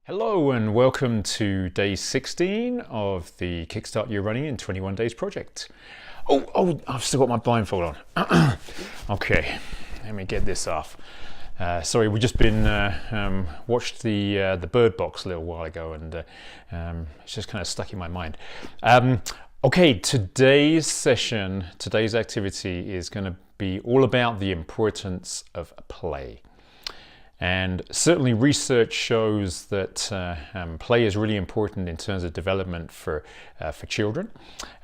Hello and welcome to day 16 of the Kickstart Your Running in 21 Days project. I've still got my blindfold on. Okay, let me get this off. Sorry, we've just been watched the Bird Box a little while ago, and it's just kind of stuck in my mind. Okay, today's session, today's activity is going to be all about the importance of play. And certainly research shows that play is really important in terms of development for children.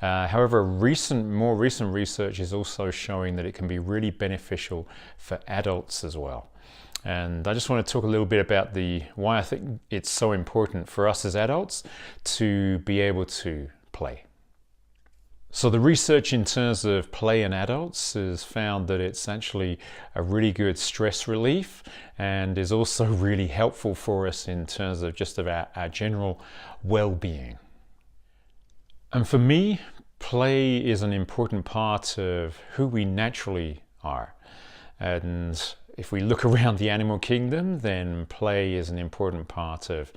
However, more recent research is also showing that it can be really beneficial for adults as well. And I just want to talk a little bit about why I think it's so important for us as adults to be able to play. So the research in terms of play in adults has found that it's actually a really good stress relief and is also really helpful for us in terms of just our general well-being. And for me, play is an important part of who we naturally are. And if we look around the animal kingdom, then play is an important part of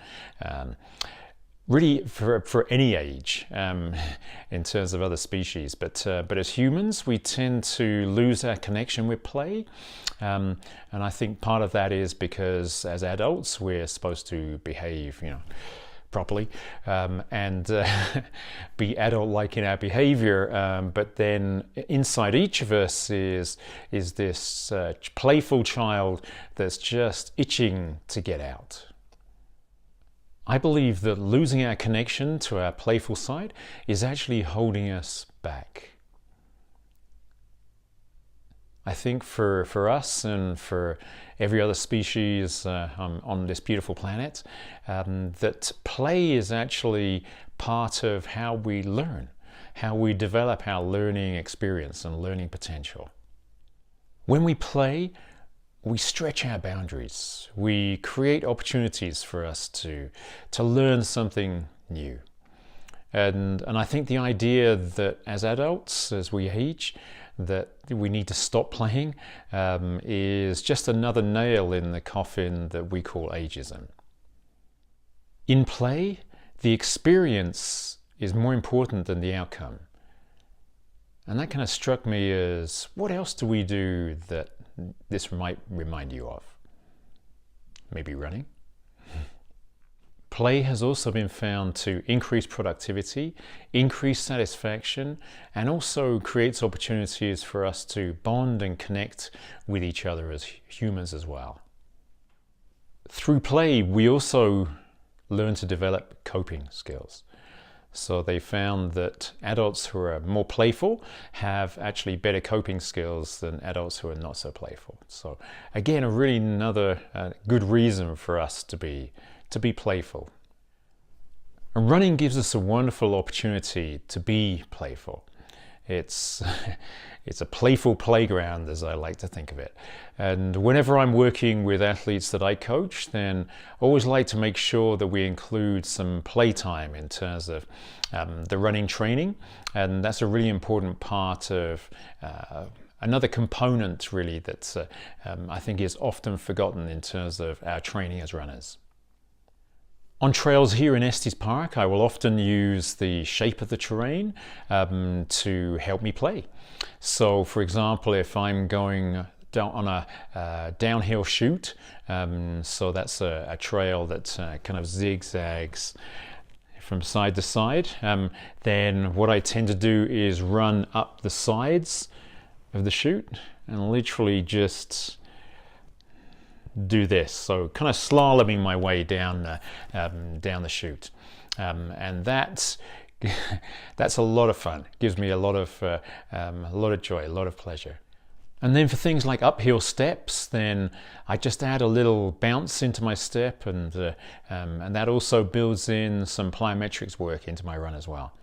really for any age in terms of other species, but as humans we tend to lose our connection with play, and I think part of that is because as adults we're supposed to behave properly and be adult-like in our behavior, but then inside each of us is this playful child that's just itching to get out. I believe that losing our connection to our playful side is actually holding us back. I think for us and for every other species on this beautiful planet, that play is actually part of how we learn, how we develop our learning experience and learning potential. When we play, we stretch our boundaries. We create opportunities for us to learn something new. And I think the idea that as adults, as we age, that we need to stop playing is just another nail in the coffin that we call ageism. In play, the experience is more important than the outcome. And that kind of struck me as, what else do we do that this might remind you of? Maybe running? Play has also been found to increase productivity, increase satisfaction, and also creates opportunities for us to bond and connect with each other as humans as well. Through play, we also learn to develop coping skills. So they found that adults who are more playful have actually better coping skills than adults who are not so playful. So again, another good reason for us to be playful. And running gives us a wonderful opportunity to be playful. It's a playful playground, as I like to think of it. And whenever I'm working with athletes that I coach, then I always like to make sure that we include some playtime in terms of the running training. And that's a really important part of another component really that I think is often forgotten in terms of our training as runners. On trails here in Estes Park, I will often use the shape of the terrain to help me play. So for example, if I'm going down on a downhill chute, so that's a trail that kind of zigzags from side to side, then what I tend to do is run up the sides of the chute and literally just do this, so kind of slaloming my way down the chute, and that's a lot of fun. It gives me a lot of joy, a lot of pleasure. And then for things like uphill steps, then I just add a little bounce into my step, and that also builds in some plyometrics work into my run as well.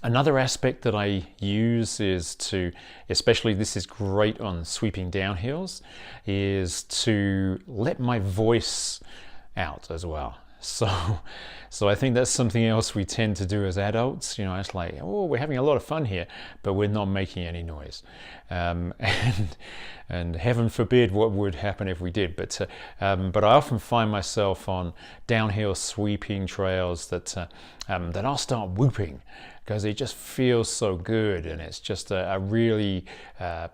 Another aspect that I use is especially this is great on sweeping downhills, is to let my voice out as well. So I think that's something else we tend to do as adults. You know, it's like, oh, we're having a lot of fun here, but we're not making any noise. And heaven forbid what would happen if we did. But I often find myself on downhill sweeping trails that I'll start whooping because it just feels so good, and it's just a really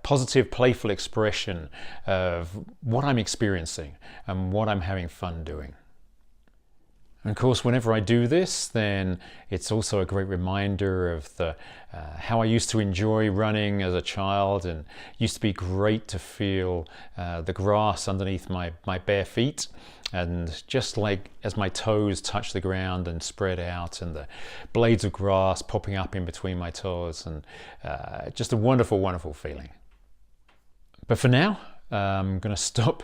positive, playful expression of what I'm experiencing and what I'm having fun doing. And of course, whenever I do this, then it's also a great reminder of how I used to enjoy running as a child, and used to be great to feel the grass underneath my bare feet, and just like as my toes touch the ground and spread out, and the blades of grass popping up in between my toes, and just a wonderful, wonderful feeling. But for now, I'm going to stop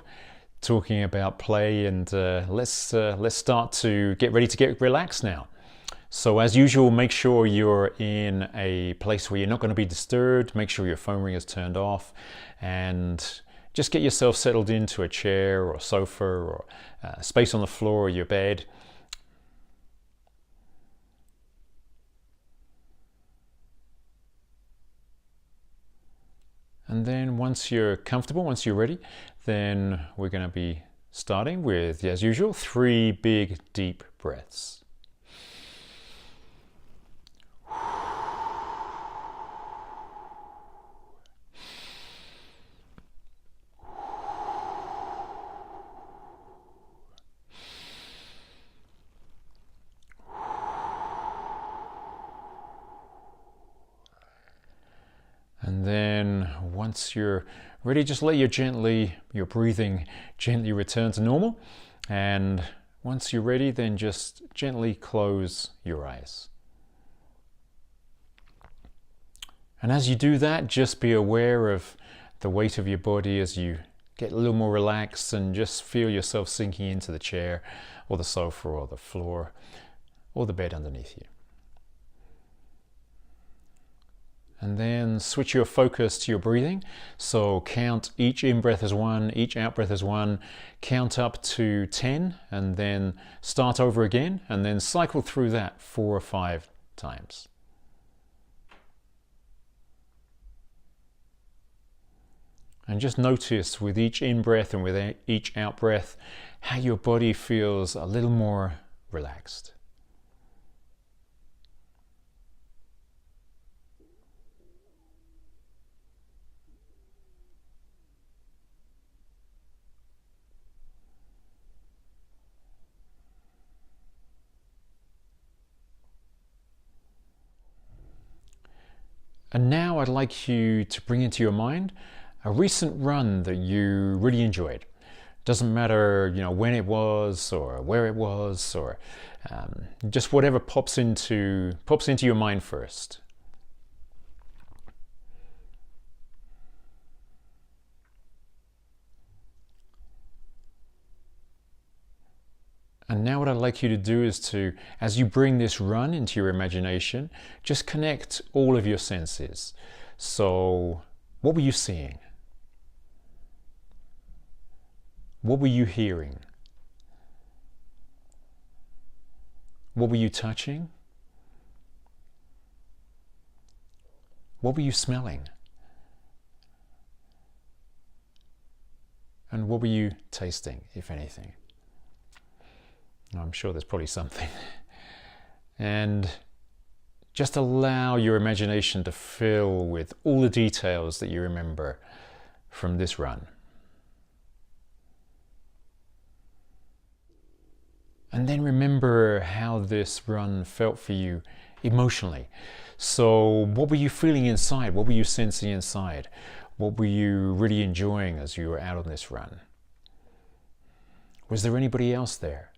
talking about play, and let's start to get ready to get relaxed now. So as usual, make sure you're in a place where you're not going to be disturbed. Make sure your phone ring is turned off, and just get yourself settled into a chair or sofa or space on the floor or your bed. And then once you're comfortable, once you're ready, then we're going to be starting with, as usual, 3 big deep breaths. And then once you're ready, just let your breathing gently return to normal. And once you're ready, then just gently close your eyes. And as you do that, just be aware of the weight of your body as you get a little more relaxed, and just feel yourself sinking into the chair or the sofa or the floor or the bed underneath you. And then switch your focus to your breathing. So count each in-breath as 1, each out-breath as 1. Count up to 10, and then start over again, and then cycle through that 4 or 5 times. And just notice with each in-breath and with each out-breath how your body feels a little more relaxed. And now I'd like you to bring into your mind a recent run that you really enjoyed. Doesn't matter, when it was or where it was, or just whatever pops into your mind first. And now what I'd like you to do is to, as you bring this run into your imagination, just connect all of your senses. So, what were you seeing? What were you hearing? What were you touching? What were you smelling? And what were you tasting, if anything? I'm sure there's probably something. And just allow your imagination to fill with all the details that you remember from this run. And then remember how this run felt for you emotionally. So what were you feeling inside? What were you sensing inside? What were you really enjoying as you were out on this run? Was there anybody else there?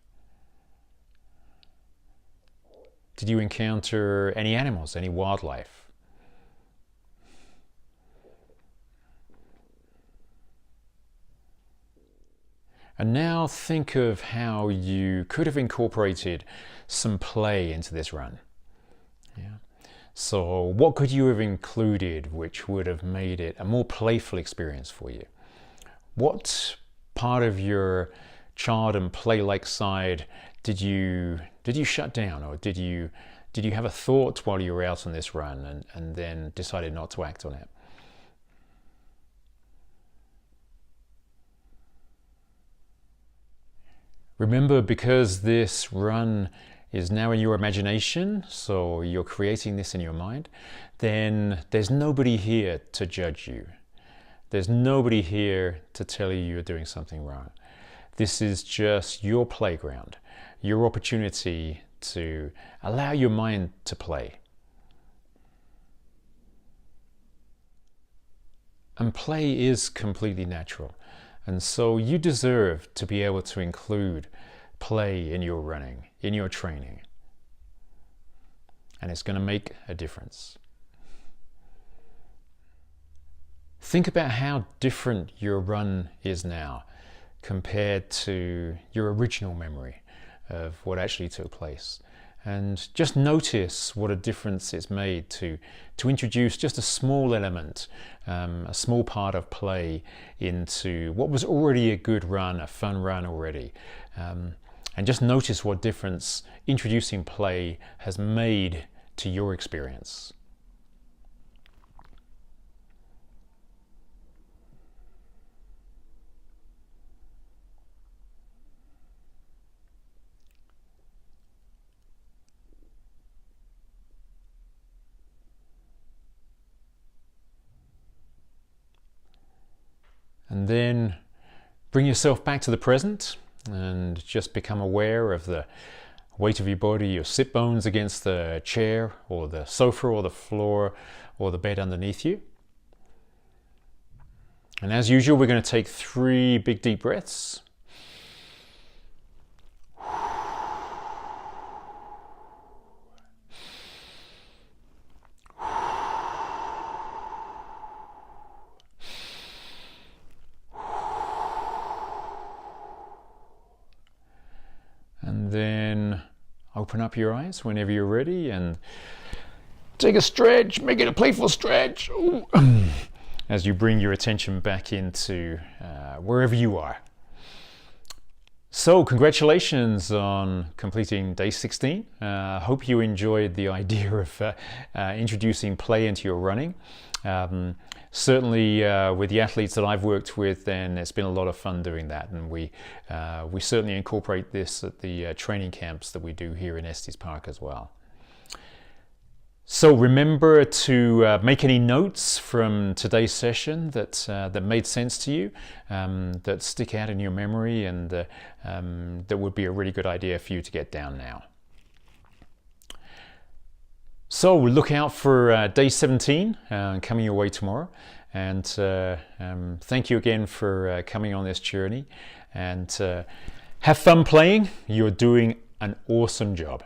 Did you encounter any animals, any wildlife? And now think of how you could have incorporated some play into this run. Yeah. So what could you have included which would have made it a more playful experience for you? What part of your child and play-like side did you shut down, or did you have a thought while you were out on this run and then decided not to act on it? Remember, because this run is now in your imagination, so you're creating this in your mind, then there's nobody here to judge you. There's nobody here to tell you you're doing something wrong. This is just your playground, your opportunity to allow your mind to play. And play is completely natural. And so you deserve to be able to include play in your running, in your training. And it's going to make a difference. Think about how different your run is now compared to your original memory of what actually took place. And just notice what a difference it's made to introduce just a small element, a small part of play into what was already a good run, a fun run already. And just notice what difference introducing play has made to your experience. And then bring yourself back to the present and just become aware of the weight of your body, your sit bones against the chair or the sofa or the floor or the bed underneath you. And as usual, we're going to take 3 big deep breaths. And then open up your eyes whenever you're ready and take a stretch, make it a playful stretch. As you bring your attention back into wherever you are. So congratulations on completing day 16. Hope you enjoyed the idea of introducing play into your running. Certainly with the athletes that I've worked with, then it's been a lot of fun doing that, and we certainly incorporate this at the training camps that we do here in Estes Park as well. So remember to make any notes from today's session that made sense to you, that stick out in your memory, and that would be a really good idea for you to get down now. So look out for day 17 coming your way tomorrow, and thank you again for coming on this journey, and have fun playing. You're doing an awesome job.